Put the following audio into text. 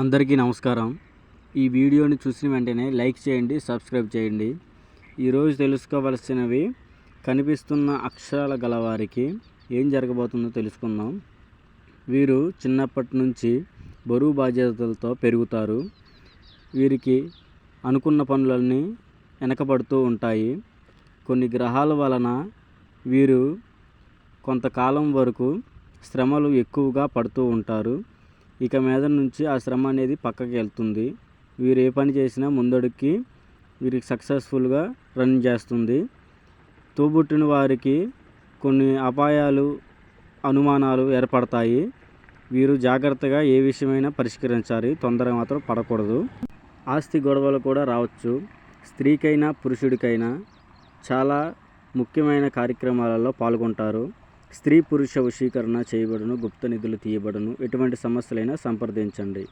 అందరికీ నమస్కారం. ఈ వీడియోని చూసిన వెంటనే లైక్ చేయండి, సబ్స్క్రైబ్ చేయండి. ఈరోజు తెలుసుకోవలసినవి కనిపిస్తున్న అక్షరాల గలవారికి ఏం జరగబోతుందో తెలుసుకుందాం. వీరు చిన్నప్పటి నుంచి బరువు బాధ్యతలతో పెరుగుతారు. వీరికి అనుకున్న పనులన్నీ వెనకబడుతూ ఉంటాయి. కొన్ని గ్రహాల వలన వీరు కొంతకాలం వరకు శ్రమలు ఎక్కువగా పడుతూ ఉంటారు. ఇక మీద నుంచి ఆ శ్రమ అనేది పక్కకి వెళ్తుంది. వీరు ఏ పని చేసినా ముందడుక్కి వీరికి సక్సెస్ఫుల్గా రన్ చేస్తుంది. తోబుట్టిన వారికి కొన్ని అపాయాలు, అనుమానాలు ఏర్పడతాయి. వీరు జాగ్రత్తగా ఏ విషయమైనా పరిష్కరించాలి, తొందరగా మాత్రం పడకూడదు. ఆస్తి గొడవలు కూడా రావచ్చు. స్త్రీకైనా పురుషుడికైనా చాలా ముఖ్యమైన కార్యక్రమాలలో పాల్గొంటారు. స్త్రీ పురుష వశీకరణ చేయబడును, గుప్త నిధులు తీయబడును. ఎటువంటి సమస్యలైనా సంప్రదించండి.